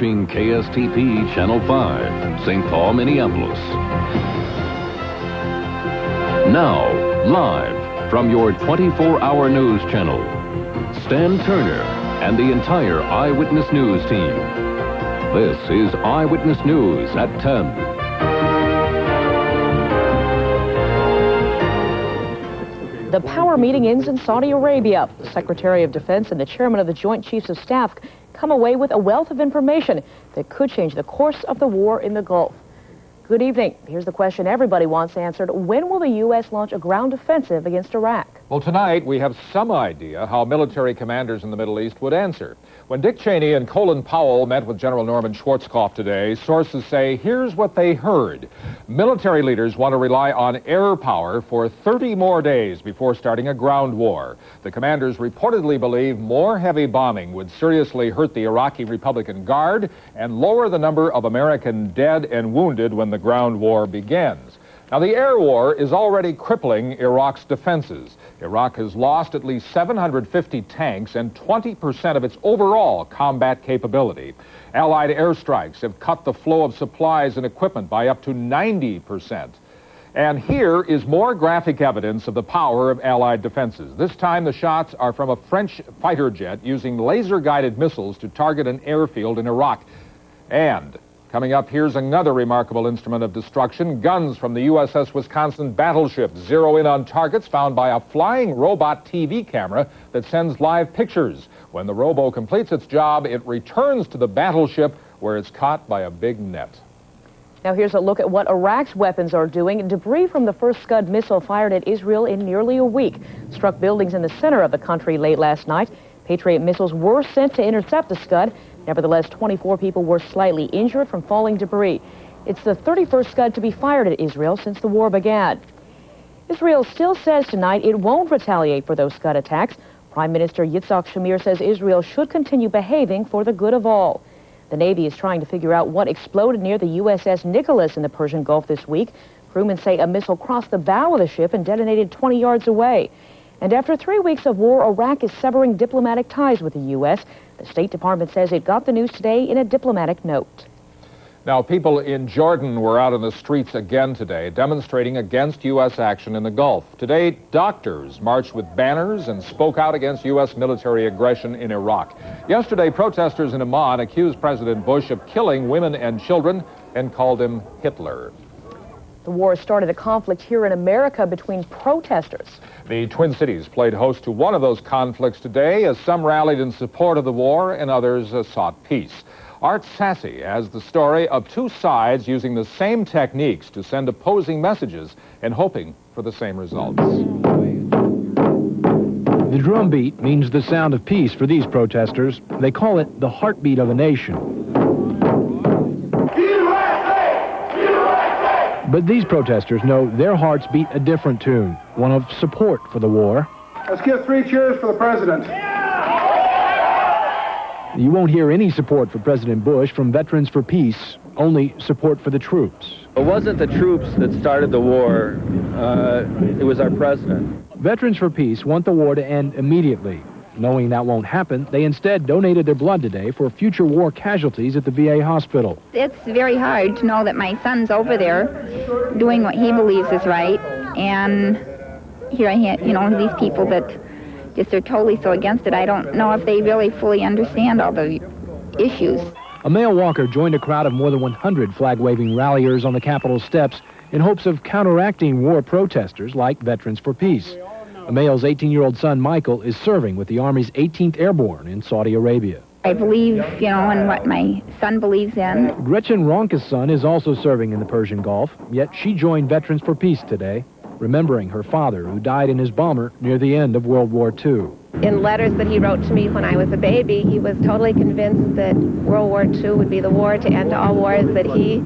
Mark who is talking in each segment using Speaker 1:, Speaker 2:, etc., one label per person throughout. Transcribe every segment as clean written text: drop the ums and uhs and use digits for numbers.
Speaker 1: KSTP Channel 5, St. Paul, Minneapolis. Now, live from your 24-hour news channel, Stan Turner and the entire Eyewitness News team. This is Eyewitness News at 10.
Speaker 2: The power meeting ends in Saudi Arabia. The Secretary of Defense and the Chairman of the Joint Chiefs of Staff come away with a wealth of information that could change the course of the war in the Gulf. Good evening. Here's the question everybody wants answered. When will the U.S. launch a ground offensive against Iraq?
Speaker 3: Well, tonight we have some idea how military commanders in the Middle East would answer. When Dick Cheney and Colin Powell met with General Norman Schwarzkopf today, sources say here's what they heard. Military leaders want to rely on air power for 30 more days before starting a ground war. The commanders reportedly believe more heavy bombing would seriously hurt the Iraqi Republican Guard and lower the number of American dead and wounded when the ground war begins. Now, the air war is already crippling Iraq's defenses. Iraq has lost at least 750 tanks and 20% of its overall combat capability. Allied airstrikes have cut the flow of supplies and equipment by up to 90%. And here is more graphic evidence of the power of Allied defenses. This time the shots are from a French fighter jet using laser-guided missiles to target an airfield in Iraq. And coming up, here's another remarkable instrument of destruction. Guns from the USS Wisconsin battleship zero in on targets found by a flying robot TV camera that sends live pictures. When the robo completes its job, it returns to the battleship where it's caught by a big net.
Speaker 2: Now here's a look at what Iraq's weapons are doing. Debris from the first Scud missile fired at Israel in nearly a week struck buildings in the center of the country late last night. Patriot missiles were sent to intercept the Scud. Nevertheless, 24 people were slightly injured from falling debris. It's the 31st Scud to be fired at Israel since the war began. Israel still says tonight it won't retaliate for those Scud attacks. Prime Minister Yitzhak Shamir says Israel should continue behaving for the good of all. The Navy is trying to figure out what exploded near the USS Nicholas in the Persian Gulf this week. Crewmen say a missile crossed the bow of the ship and detonated 20 yards away. And after 3 weeks of war, Iraq is severing diplomatic ties with the U.S. The State Department says it got the news today in a diplomatic note.
Speaker 3: Now, people in Jordan were out in the streets again today, demonstrating against U.S. action in the Gulf. Today, doctors marched with banners and spoke out against U.S. military aggression in Iraq. Yesterday, protesters in Amman accused President Bush of killing women and children and called him Hitler.
Speaker 2: The war started a conflict here in America between protesters.
Speaker 3: The Twin Cities played host to one of those conflicts today, as some rallied in support of the war and others sought peace. Art Sassy has the story of two sides using the same techniques to send opposing messages and hoping for the same results.
Speaker 4: The drum beat means the sound of peace for these protesters. They call it the heartbeat of a nation. But these protesters know their hearts beat a different tune, one of support for the war.
Speaker 5: Let's give 3 cheers for the president.
Speaker 4: You won't hear any support for President Bush from Veterans for Peace, only support for the troops.
Speaker 6: It wasn't the troops that started the war, it was our president.
Speaker 4: Veterans for Peace want the war to end immediately. Knowing that won't happen, they instead donated their blood today for future war casualties at the VA hospital.
Speaker 7: It's very hard to know that my son's over there doing what he believes is right, and here I have, these people that just are totally so against it. I don't know if they really fully understand all the issues.
Speaker 4: A male walker joined a crowd of more than 100 flag-waving ralliers on the Capitol steps in hopes of counteracting war protesters like Veterans for Peace. A male's 18-year-old son, Michael, is serving with the Army's 18th Airborne in Saudi Arabia.
Speaker 7: I believe, in what my son believes in.
Speaker 4: Gretchen Ronka's son is also serving in the Persian Gulf, yet she joined Veterans for Peace today, remembering her father who died in his bomber near the end of World War II.
Speaker 8: In letters that he wrote to me when I was a baby, he was totally convinced that World War II would be the war to end all wars, that he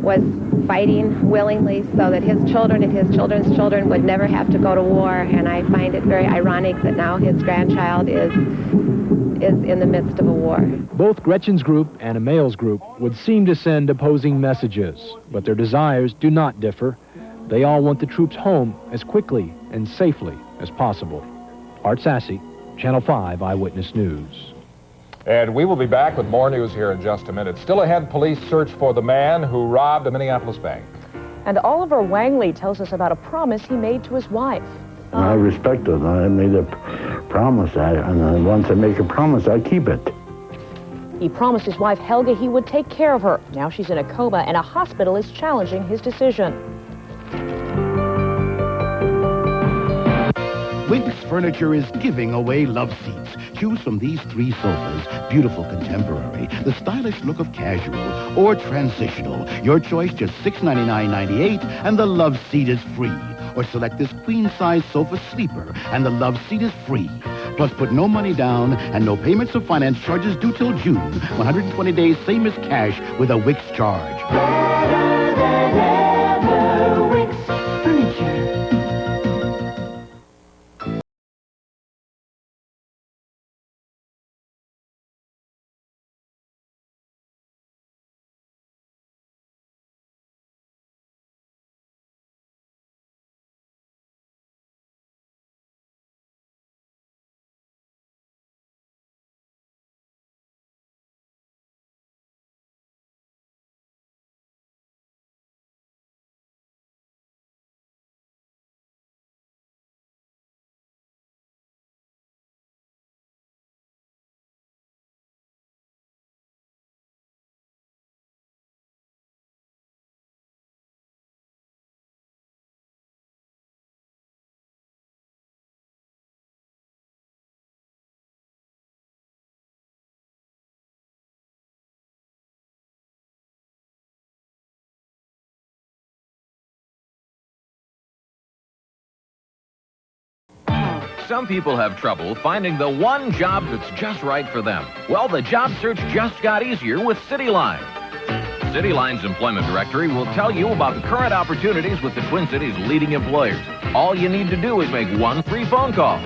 Speaker 8: was fighting willingly so that his children and his children's children would never have to go to war. And I find it very ironic that now his grandchild is in the midst of a war.
Speaker 4: Both Gretchen's group and Emil's group would seem to send opposing messages, but their desires do not differ. They all want the troops home as quickly and safely as possible. Art Sassy, Channel 5 Eyewitness News.
Speaker 3: And we will be back with more news here in just a minute. Still ahead, police search for the man who robbed a Minneapolis bank.
Speaker 2: And Oliver Wangley tells us about a promise he made to his wife.
Speaker 9: I respect it. I made a promise, and once I make a promise, I keep it.
Speaker 2: He promised his wife Helga he would take care of her. Now she's in a coma, and a hospital is challenging his decision.
Speaker 10: Wix Furniture is giving away love seats. Choose from these 3 sofas: beautiful contemporary, the stylish look of casual, or transitional. Your choice, just $699.98, and the love seat is free. Or select this queen-size sofa sleeper, and the love seat is free. Plus, put no money down and no payments or finance charges due till June. 120 days, same as cash with a Wix charge.
Speaker 11: Better than ever, Wix Furniture.
Speaker 1: Some people have trouble finding the one job that's just right for them. Well, the job search just got easier with CityLine. CityLine's employment directory will tell you about the current opportunities with the Twin Cities' leading employers. All you need to do is make one free phone call.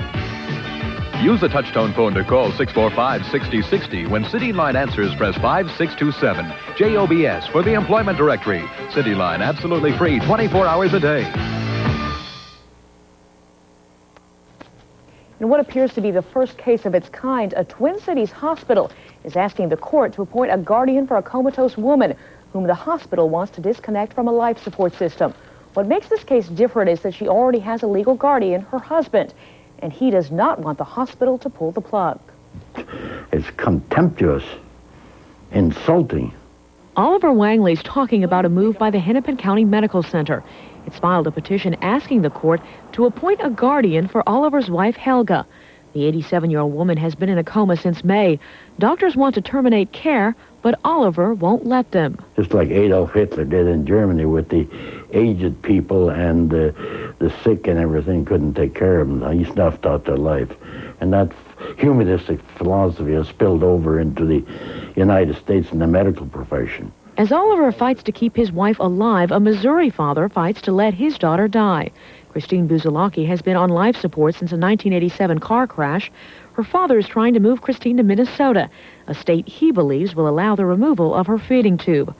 Speaker 12: Use a touch-tone phone to call 645-6060. When CityLine answers, press 5627. JOBS for the employment directory. CityLine, absolutely free, 24 hours a day.
Speaker 2: In what appears to be the first case of its kind, a Twin Cities hospital is asking the court to appoint a guardian for a comatose woman whom the hospital wants to disconnect from a life support system. What makes this case different is that she already has a legal guardian, her husband, and he does not want the hospital to pull the plug.
Speaker 9: It's contemptuous, insulting.
Speaker 2: Oliver Wangley's talking about a move by the Hennepin County Medical Center. It's filed a petition asking the court to appoint a guardian for Oliver's wife, Helga. The 87-year-old woman has been in a coma since May. Doctors want to terminate care, but Oliver won't let them.
Speaker 9: Just like Adolf Hitler did in Germany with the aged people and the sick and everything, couldn't take care of them. He snuffed out their life. And that humanistic philosophy has spilled over into the United States and the medical profession.
Speaker 2: As Oliver fights to keep his wife alive, a Missouri father fights to let his daughter die. Christine Buzalaki has been on life support since a 1987 car crash. Her father is trying to move Christine to Minnesota, a state he believes will allow the removal of her feeding tube.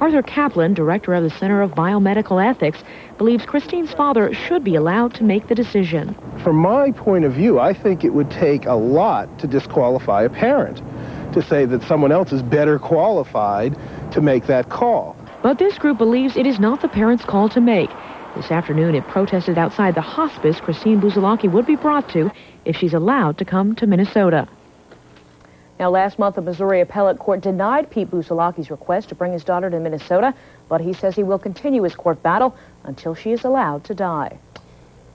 Speaker 2: Arthur Kaplan, director of the Center of Biomedical Ethics, believes Christine's father should be allowed to make the decision.
Speaker 13: From my point of view, I think it would take a lot to disqualify a parent, to say that someone else is better qualified to make that call.
Speaker 2: But this group believes it is not the parent's call to make. This afternoon, it protested outside the hospice Christine Buzalaki would be brought to if she's allowed to come to Minnesota. Now, last month, the Missouri Appellate Court denied Pete Buzalaki's request to bring his daughter to Minnesota, but he says he will continue his court battle until she is allowed to die.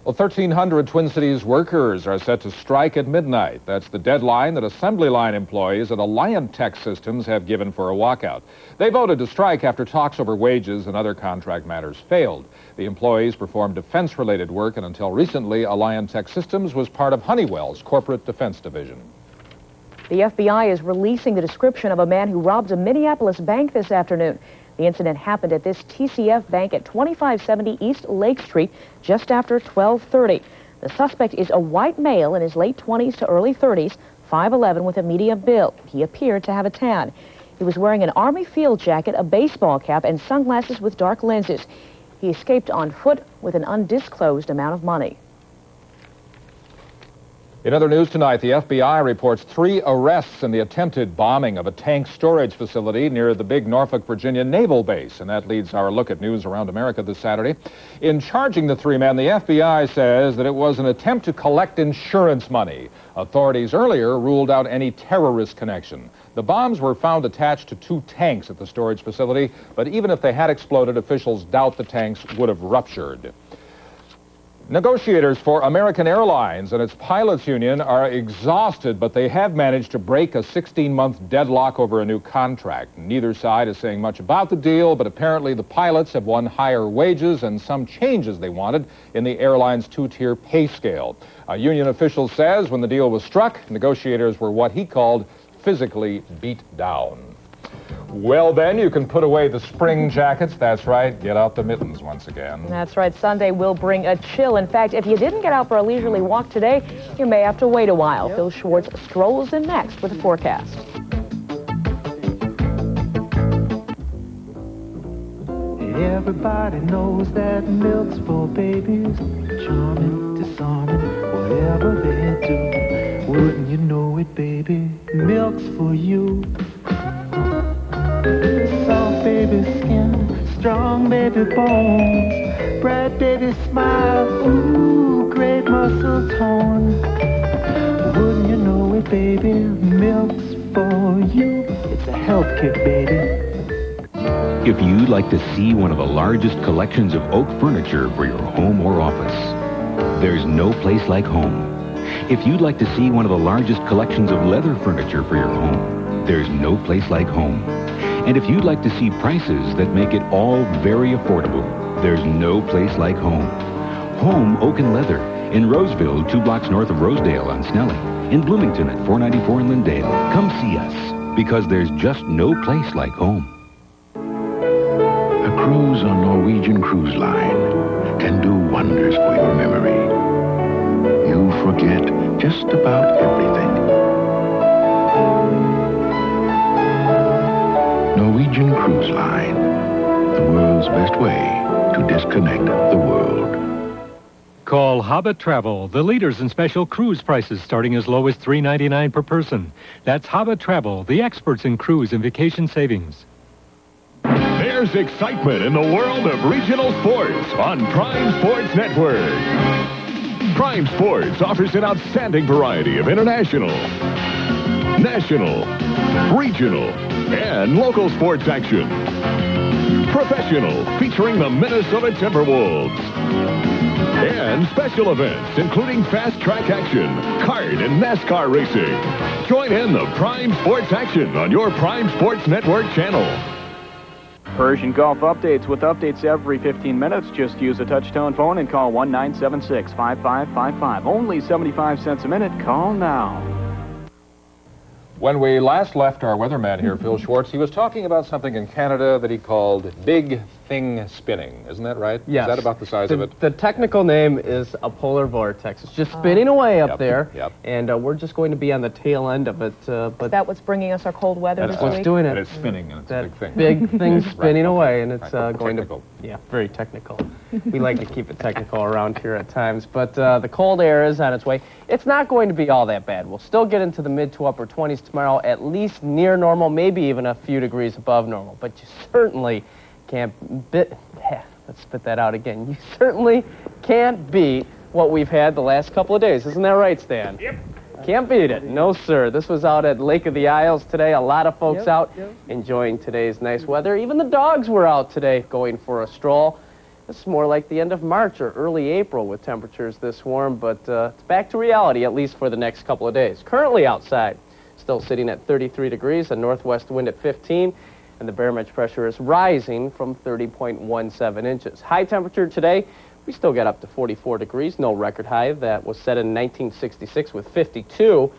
Speaker 3: Well, 1,300 Twin Cities workers are set to strike at midnight. That's the deadline that assembly line employees at Alliant Tech Systems have given for a walkout. They voted to strike after talks over wages and other contract matters failed. The employees performed defense-related work, and until recently, Alliant Tech Systems was part of Honeywell's corporate defense division.
Speaker 2: The FBI is releasing the description of a man who robbed a Minneapolis bank this afternoon. The incident happened at this TCF bank at 2570 East Lake Street just after 12:30. The suspect is a white male in his late 20s to early 30s, 5'11", with a medium build. He appeared to have a tan. He was wearing an Army field jacket, a baseball cap, and sunglasses with dark lenses. He escaped on foot with an undisclosed amount of money.
Speaker 3: In other news tonight, the FBI reports 3 arrests in the attempted bombing of a tank storage facility near the big Norfolk, Virginia naval base. And that leads our look at news around America this Saturday. In charging the 3 men, the FBI says that it was an attempt to collect insurance money. Authorities earlier ruled out any terrorist connection. The bombs were found attached to 2 tanks at the storage facility, but even if they had exploded, officials doubt the tanks would have ruptured. Negotiators for American Airlines and its pilots union are exhausted, but they have managed to break a 16-month deadlock over a new contract. Neither side is saying much about the deal, but apparently the pilots have won higher wages and some changes they wanted in the airline's 2-tier pay scale. A union official says when the deal was struck, negotiators were what he called physically beat down. Well, then, you can put away the spring jackets. That's right. Get out the mittens once again.
Speaker 2: That's right. Sunday will bring a chill. In fact, if you didn't get out for a leisurely walk today, you may have to wait a while. Phil Schwartz strolls in next with the forecast.
Speaker 11: Everybody knows that milk's for babies. Charming, disarming, whatever they do. Wouldn't you know it, baby? Milk's for you. Soft baby skin, strong baby bones, bright baby smile, ooh, great muscle tone. Wouldn't you know it, baby? Milk's for you. It's a health kit, baby.
Speaker 14: If you'd like to see one of the largest collections of oak furniture for your home or office, there's no place like home. If you'd like to see one of the largest collections of leather furniture for your home, there's no place like home. And if you'd like to see prices that make it all very affordable, there's no place like home. Home Oak and Leather in Roseville, 2 blocks north of Rosedale on Snelling. In Bloomington at 494 in Lindale. Come see us, because there's just no place like home.
Speaker 10: A cruise on Norwegian Cruise Line can do wonders for your memory. You forget just about everything. Norwegian Cruise Line, the world's best way to disconnect the world.
Speaker 15: Call Hobbit Travel, the leaders in special cruise prices starting as low as $3.99 per person. That's Hobbit Travel, the experts in cruise and vacation savings.
Speaker 16: There's excitement in the world of regional sports on Prime Sports Network. Prime Sports offers an outstanding variety of international, national, regional, and local sports action. Professional, featuring the Minnesota Timberwolves. And special events, including fast track action, kart, and NASCAR racing. Join in the Prime Sports action on your Prime Sports Network channel.
Speaker 17: Persian Gulf updates with updates every 15 minutes. Just use a touch-tone phone and call 1-976-5555. Only 75 cents a minute. Call now.
Speaker 3: When we last left our weatherman here, Phil Schwartz, he was talking about something in Canada that he called big thing spinning. Isn't that right?
Speaker 18: Yes.
Speaker 3: Is that about the size of it?
Speaker 18: The technical name is a polar vortex. It's just spinning away up there, and we're just going to be on the tail end of it. But
Speaker 2: is that what's bringing us our cold weather this
Speaker 18: what's
Speaker 2: week?
Speaker 18: doing it.
Speaker 3: And it's spinning, and it's a big thing.
Speaker 18: Big thing spinning away, and it's
Speaker 3: going
Speaker 18: to... Yeah, very technical. We like to keep it technical around here at times. But the cold air is on its way. It's not going to be all that bad. We'll still get into the mid to upper 20s tomorrow, at least near normal, maybe even a few degrees above normal. But you certainly can't let's spit that out again. You certainly can't beat what we've had the last couple of days. Isn't that right, Stan? Yep. Can't beat it. No, sir. This was out at Lake of the Isles today. A lot of folks out enjoying today's nice weather. Even the dogs were out today going for a stroll. This is more like the end of March or early April with temperatures this warm, but it's back to reality, at least for the next couple of days. Currently outside, still sitting at 33 degrees, a northwest wind at 15, and the barometric pressure is rising from 30.17 inches. High temperature today, we still got up to 44 degrees, no record high. That was set in 1966 with 52.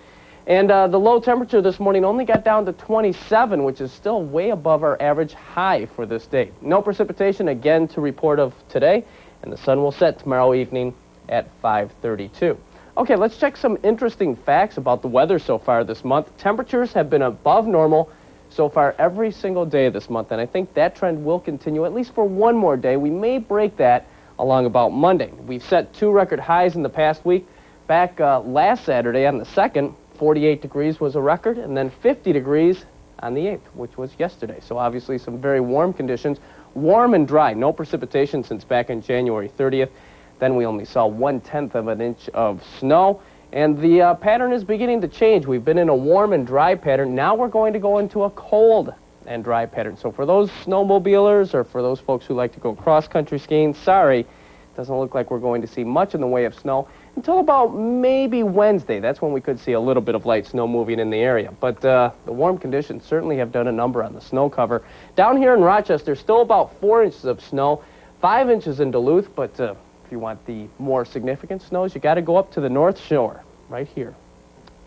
Speaker 18: And the low temperature this morning only got down to 27, which is still way above our average high for this day. No precipitation again to report of today, and the sun will set tomorrow evening at 5:32. Okay, let's check some interesting facts about the weather so far this month. Temperatures have been above normal so far every single day this month, and I think that trend will continue at least for one more day. We may break that along about Monday. We've set 2 record highs in the past week. Back last Saturday on the 2nd, 48 degrees was a record, and then 50 degrees on the 8th, which was yesterday. So obviously some very warm conditions, warm and dry. No precipitation since back in January 30th. Then we only saw 1/10 of an inch of snow. And the pattern is beginning to change. We've been in a warm and dry pattern. Now we're going to go into a cold and dry pattern. So for those snowmobilers or for those folks who like to go cross-country skiing, sorry, it doesn't look like we're going to see much in the way of snow until about maybe Wednesday. That's when we could see a little bit of light snow moving in the area. But the warm conditions certainly have done a number on the snow cover. Down here in Rochester, still about 4 inches of snow, 5 inches in Duluth, but if you want the more significant snows, you got to go up to the North Shore, right here.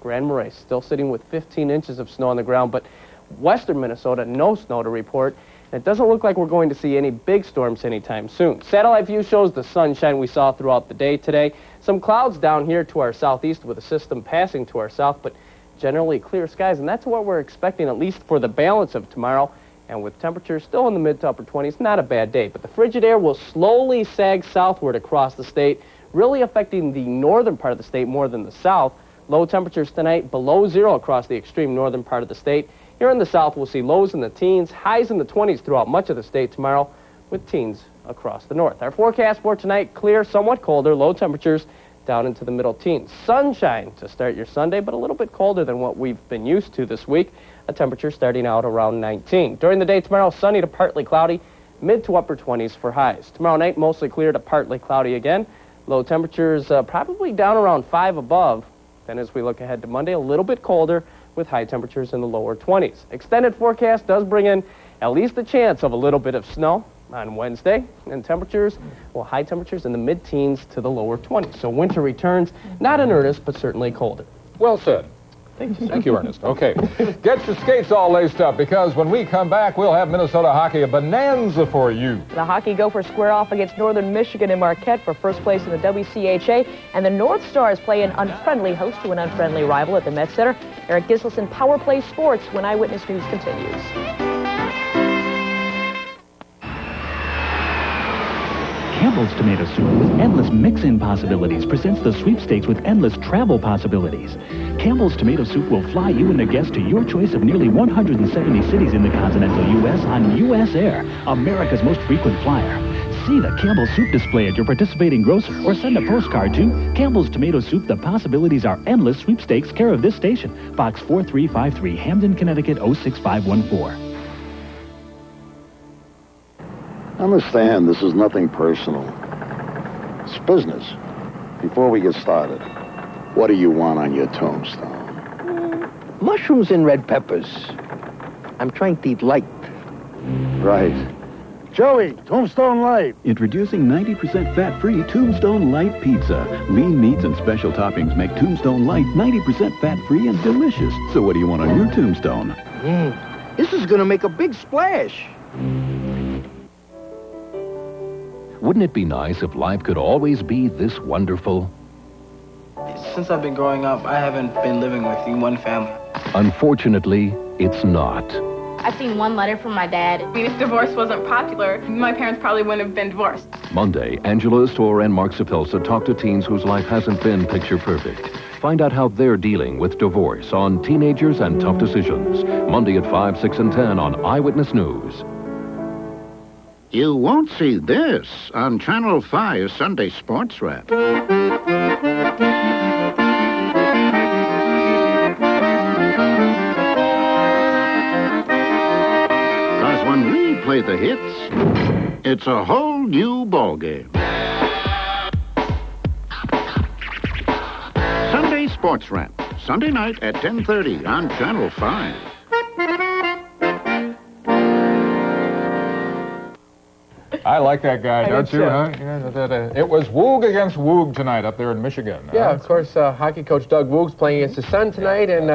Speaker 18: Grand Marais, still sitting with 15 inches of snow on the ground, but western Minnesota, no snow to report. And it doesn't look like we're going to see any big storms anytime soon. Satellite view shows the sunshine we saw throughout the day today. Some clouds down here to our southeast with a system passing to our south, but generally clear skies, and that's what we're expecting at least for the balance of tomorrow. And with temperatures still in the mid to upper 20s, not a bad day. But the frigid air will slowly sag southward across the state, really affecting the northern part of the state more than the south. Low temperatures tonight below 0 across the extreme northern part of the state. Here in the south, we'll see lows in the teens, highs in the 20s throughout much of the state tomorrow, with teens across the north. Our forecast for tonight, clear, somewhat colder, low temperatures down into the middle teens. Sunshine to start your Sunday, but a little bit colder than what we've been used to this week. A temperature starting out around 19. During the day tomorrow, sunny to partly cloudy, mid to upper 20s for highs. Tomorrow night, mostly clear to partly cloudy again. Low temperatures probably down around 5 above. Then as we look ahead to Monday, a little bit colder with high temperatures in the lower 20s. Extended forecast does bring in at least a chance of a little bit of snow on Wednesday, and temperatures, well, high temperatures in the mid-teens to the lower 20s. So winter returns, not in earnest, but certainly colder.
Speaker 3: Well said. Thank you, Ernest. Okay, get your skates all laced up, because when we come back, we'll have Minnesota hockey a bonanza for you.
Speaker 2: The Hockey Gophers square off against Northern Michigan in Marquette for first place in the WCHA, and the North Stars play an unfriendly host to an unfriendly rival at the Met Center. Eric Giselson, Power Play Sports, when Eyewitness News continues.
Speaker 19: Campbell's Tomato Soup with endless mix-in possibilities presents the sweepstakes with endless travel possibilities. Campbell's Tomato Soup will fly you and a guest to your choice of nearly 170 cities in the continental U.S. on U.S. Air, America's most frequent flyer. See the Campbell's Soup display at your participating grocer or send a postcard to Campbell's Tomato Soup. The possibilities are endless. Sweepstakes, care of this station. Box 4353, Hamden, Connecticut 06514.
Speaker 20: Understand, this is nothing personal. It's business. Before we get started, what do you want on your tombstone?
Speaker 21: Mushrooms and red peppers. I'm trying to eat light.
Speaker 20: Right. Joey, Tombstone Light.
Speaker 22: Introducing 90% fat-free Tombstone Light Pizza. Lean meats and special toppings make Tombstone Light 90% fat-free and delicious. So what do you want on your tombstone?
Speaker 21: This is going to make a big splash.
Speaker 1: Wouldn't it be nice if life could always be this wonderful?
Speaker 23: Since I've been growing up, I haven't been living with one family.
Speaker 1: Unfortunately, it's not.
Speaker 24: I've seen one letter from my dad. I mean, if divorce wasn't popular, my parents probably wouldn't have been divorced.
Speaker 1: Monday, Angela Astor and Mark Sapilsa talk to teens whose life hasn't been picture perfect. Find out how they're dealing with divorce on Teenagers and Tough Decisions. Monday at 5, 6, and 10 on Eyewitness News.
Speaker 25: You won't see this on Channel 5 Sunday Sports Wrap. Because when we play the hits, it's a whole new ballgame. Sunday Sports Wrap, Sunday night at 10:30 on Channel 5.
Speaker 3: I like that guy, don't you? Huh? It was Woog against Woog tonight up there in Michigan.
Speaker 18: Yeah, of course, hockey coach Doug Woog's playing against his son tonight, and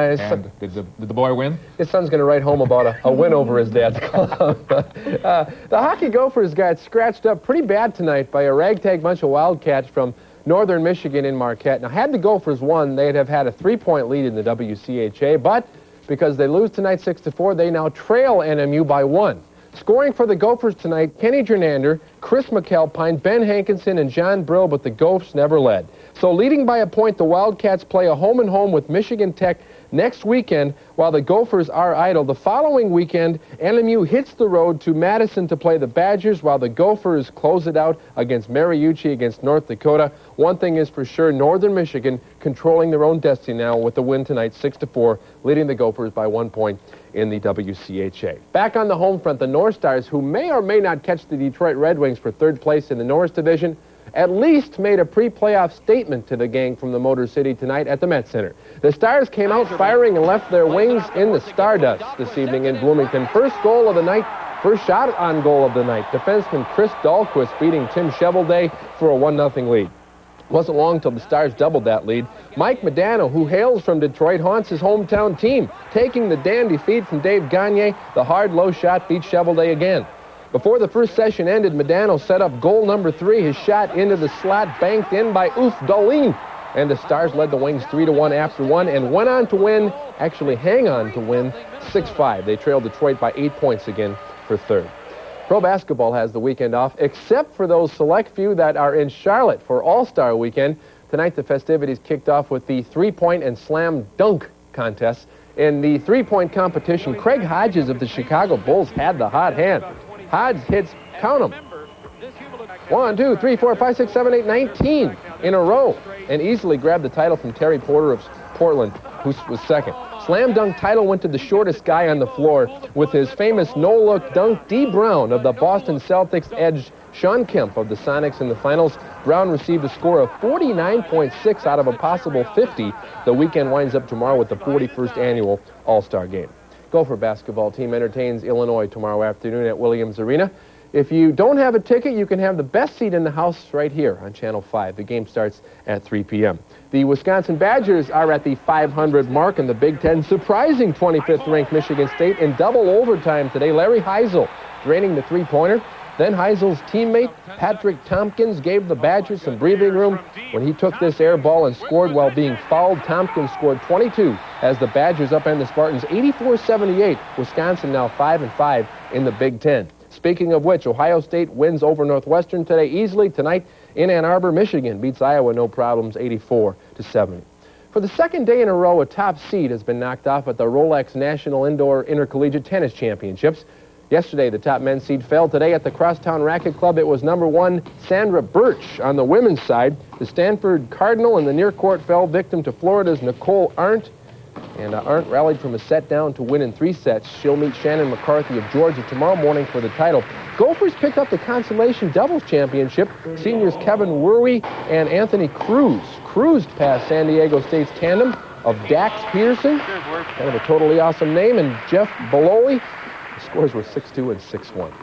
Speaker 3: did the boy win?
Speaker 18: His son's going to write home about a win over his dad's club. The Hockey Gophers got scratched up pretty bad tonight by a ragtag bunch of Wildcats from Northern Michigan in Marquette. Now, had the Gophers won, they'd have had a 3-point lead in the WCHA, but because they lose tonight 6-4, they now trail NMU by 1.
Speaker 4: Scoring for the Gophers tonight, Kenny Jernander, Chris McAlpine, Ben Hankinson, and John Brill, but the Gophs never led. So leading by a point, the Wildcats play a home-and-home with Michigan Tech next weekend, while the Gophers are idle. The following weekend, LMU hits the road to Madison to play the Badgers, while the Gophers close it out against Mariucci against North Dakota. One thing is for sure, Northern Michigan controlling their own destiny now with the win tonight, 6-4, leading the Gophers by 1 point in the WCHA. Back on the home front, the North Stars, who may or may not catch the Detroit Red Wings for third place in the Norris Division, at least made a pre-playoff statement to the gang from the Motor City tonight at the Met Center. The Stars came out firing and left their wings in the Stardust this evening in Bloomington. First goal of the night, first shot on goal of the night. Defenseman Chris Dahlquist beating Tim Cheveldae for a 1-0 lead. Wasn't long till the Stars doubled that lead. Mike Modano, who hails from Detroit, haunts his hometown team, taking the dandy feed from Dave Gagne. The hard, low shot beat Cheveldae again. Before the first session ended, Modano set up goal number 3. His shot into the slot banked in by Uf Dolin. And the Stars led the Wings 3-1 after 1 and went on to win, actually hang on to win, 6-5. They trailed Detroit by 8 points again for third. Pro basketball has the weekend off, except for those select few that are in Charlotte for All-Star Weekend. Tonight, the festivities kicked off with the three-point and slam dunk contests. In the three-point competition, Craig Hodges of the Chicago Bulls had the hot hand. Hodges hits, count them, 1, 2, 3, 4, 5, 6, 7, 8, 19 in a row, and easily grabbed the title from Terry Porter of Portland, who was second. Slam dunk title went to the shortest guy on the floor with his famous no-look dunk. D. Brown of the Boston Celtics edged Sean Kemp of the Sonics in the finals. Brown received a score of 49.6 out of a possible 50. The weekend winds up tomorrow with the 41st annual All-Star Game. Gopher basketball team entertains Illinois tomorrow afternoon at Williams Arena. If you don't have a ticket, you can have the best seat in the house right here on Channel 5. The game starts at 3 p.m. The Wisconsin Badgers are at the 500 mark in the Big Ten, surprising 25th-ranked Michigan State in double overtime today. Larry Heisel draining the three-pointer. Then Heisel's teammate, Patrick Tompkins, gave the Badgers some breathing room when he took this air ball and scored while being fouled. Tompkins scored 22 as the Badgers upend the Spartans 84-78. Wisconsin now 5-5 in the Big Ten. Speaking of which, Ohio State wins over Northwestern today easily. Tonight in Ann Arbor, Michigan beats Iowa no problems 84-70. For the second day in a row, a top seed has been knocked off at the Rolex National Indoor Intercollegiate Tennis Championships. Yesterday, the top men's seed fell. Today at the Crosstown Racket Club, it was number 1 Sandra Birch. On the women's side, the Stanford Cardinal in the near court fell victim to Florida's Nicole Arndt. And Arndt rallied from a set down to win in 3 sets. She'll meet Shannon McCarthy of Georgia tomorrow morning for the title. Gophers picked up the consolation doubles championship. Seniors Kevin Werwe and Anthony Cruz cruised past San Diego State's tandem of Dax Peterson, kind of a totally awesome name, and Jeff Bololi. The scores were 6-2 and 6-1.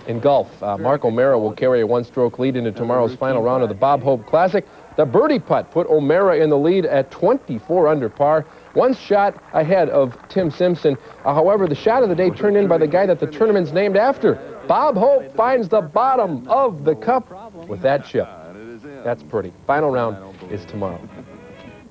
Speaker 4: In golf, Mark O'Mara will carry a 1-stroke lead into tomorrow's final round of the Bob Hope Classic. The birdie putt put O'Mara in the lead at 24 under par. 1 shot ahead of Tim Simpson. However, the shot of the day turned in by the guy that the tournament's named after. Bob Hope finds the bottom of the cup with that chip. That's pretty. Final round is tomorrow.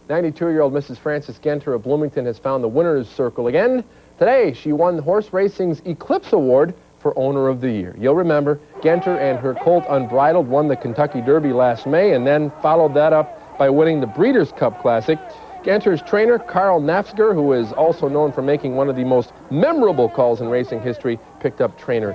Speaker 4: 92-year-old Mrs. Frances Genter of Bloomington has found the winner's circle again. Today, she won horse racing's Eclipse Award for Owner of the Year. You'll remember, Genter and her colt Unbridled won the Kentucky Derby last May and then followed that up by winning the Breeders' Cup Classic. Genter's trainer, Carl Nafzger, who is also known for making one of the most memorable calls in racing history, picked up Trainer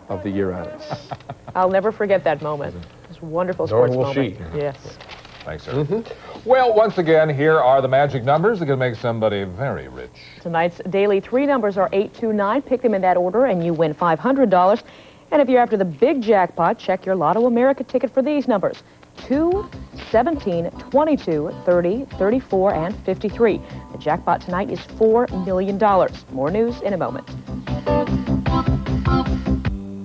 Speaker 4: of the Year honors.
Speaker 2: I'll never forget that moment. It's a wonderful sports moment.
Speaker 3: Nor will she.
Speaker 2: Yes.
Speaker 3: Thanks, sir. Well, once again, here are the magic numbers that can make somebody very rich.
Speaker 2: Tonight's daily 3 numbers are 8, 2, 9. Pick them in that order, and you win $500. And if you're after the big jackpot, check your Lotto America ticket for these numbers: 2, 17, 22, 30, 34, and 53. The jackpot tonight is $4 million. More news in a moment.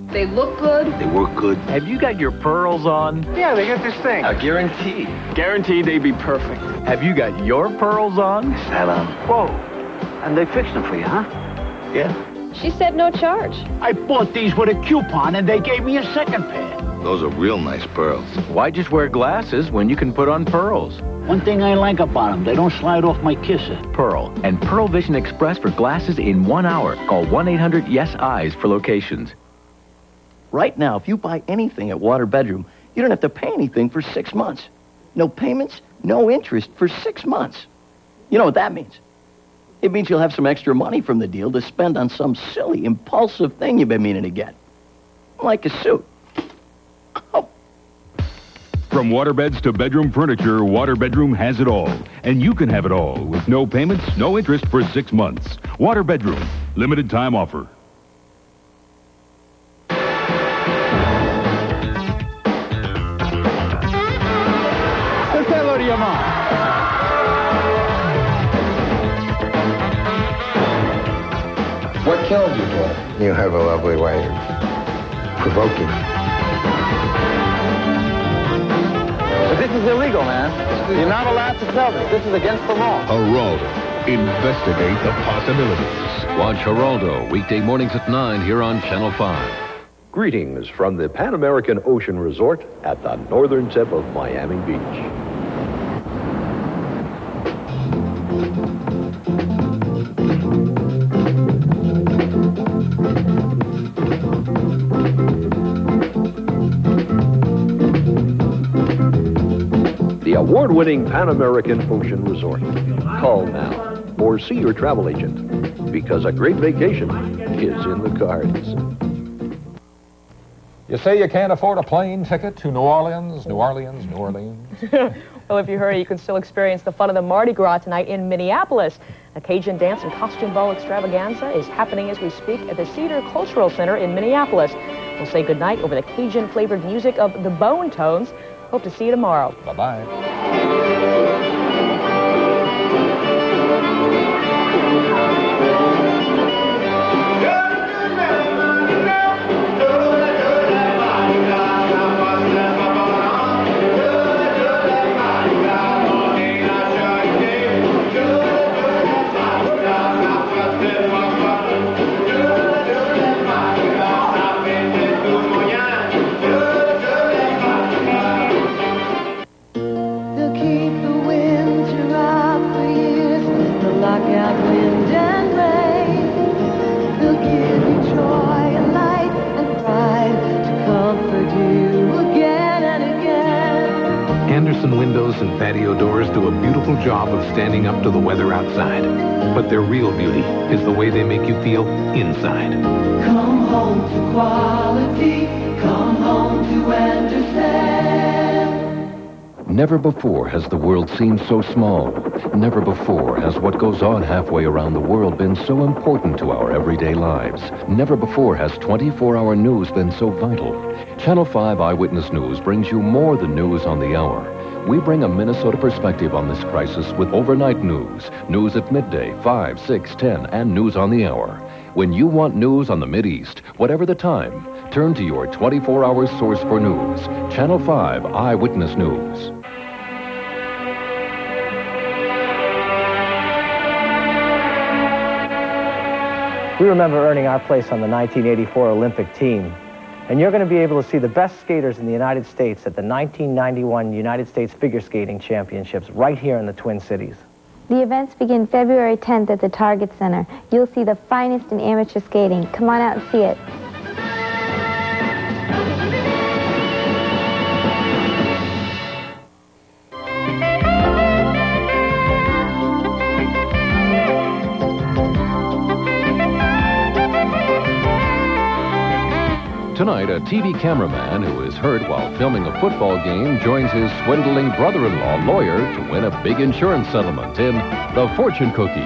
Speaker 5: They look good.
Speaker 6: They work good.
Speaker 5: Have you got your pearls on? Yeah, they got this thing.
Speaker 6: Guaranteed.
Speaker 5: Guaranteed they'd be perfect. Have you got your pearls on?
Speaker 6: Sat on.
Speaker 5: Whoa. And they fixed them for you, huh?
Speaker 6: Yeah.
Speaker 7: She said no charge.
Speaker 8: I bought these with a coupon, and they gave me a second pair.
Speaker 6: Those are real nice pearls.
Speaker 5: Why just wear glasses when you can put on pearls?
Speaker 8: One thing I like about them, they don't slide off my kisser.
Speaker 7: Pearl and Pearl Vision Express for glasses in 1 hour. Call 1-800-YES-EYES for locations.
Speaker 9: Right now, if you buy anything at Water Bedroom, you don't have to pay anything for 6 months. No payments, no interest for 6 months. You know what that means? It means you'll have some extra money from the deal to spend on some silly, impulsive thing you've been meaning to get. Like a suit.
Speaker 14: From waterbeds to bedroom furniture, Water Bedroom has it all. And you can have it all with no payments, no interest for 6 months. Water Bedroom. Limited time offer.
Speaker 8: Say hello to your mom.
Speaker 4: What killed you, daughter?
Speaker 11: You have a lovely way of provoking.
Speaker 12: But this is illegal, man. You're not allowed to tell this. This is against the law.
Speaker 16: Geraldo. Investigate the possibilities.
Speaker 1: Watch Geraldo weekday mornings at 9 here on Channel 5.
Speaker 13: Greetings from the Pan American Ocean Resort at the northern tip of Miami Beach. The award-winning Pan American Ocean Resort. Call now or see your travel agent because a great vacation is in the cards.
Speaker 3: You say you can't afford a plane ticket to New Orleans, New Orleans, New Orleans?
Speaker 2: Well, if you hurry, you can still experience the fun of the Mardi Gras tonight in Minneapolis. A Cajun dance and costume ball extravaganza is happening as we speak at the Cedar Cultural Center in Minneapolis. We'll say goodnight over the Cajun-flavored music of the Bone Tones. Hope to see you tomorrow.
Speaker 3: Bye-bye.
Speaker 26: Windows and patio doors do a beautiful job of standing up to the weather outside. But their real beauty is the way they make you feel inside.
Speaker 27: Come home to quality, come home to understand.
Speaker 1: Never before has the world seemed so small. Never before has what goes on halfway around the world been so important to our everyday lives. Never before has 24-hour news been so vital. Channel 5 Eyewitness News brings you more than news on the hour. We bring a Minnesota perspective on this crisis with overnight news, news at midday, 5, 6, 10, and news on the hour. When you want news on the Mideast, whatever the time, turn to your 24-hour source for news, Channel 5 Eyewitness News.
Speaker 28: We remember earning our place on the 1984 Olympic team. And you're going to be able to see the best skaters in the United States at the 1991 United States Figure Skating Championships right here in the Twin Cities.
Speaker 29: The events begin February 10th at the Target Center. You'll see the finest in amateur skating. Come on out and see it.
Speaker 1: Tonight, a TV cameraman who is hurt while filming a football game joins his swindling brother-in-law lawyer to win a big insurance settlement in The Fortune Cookie.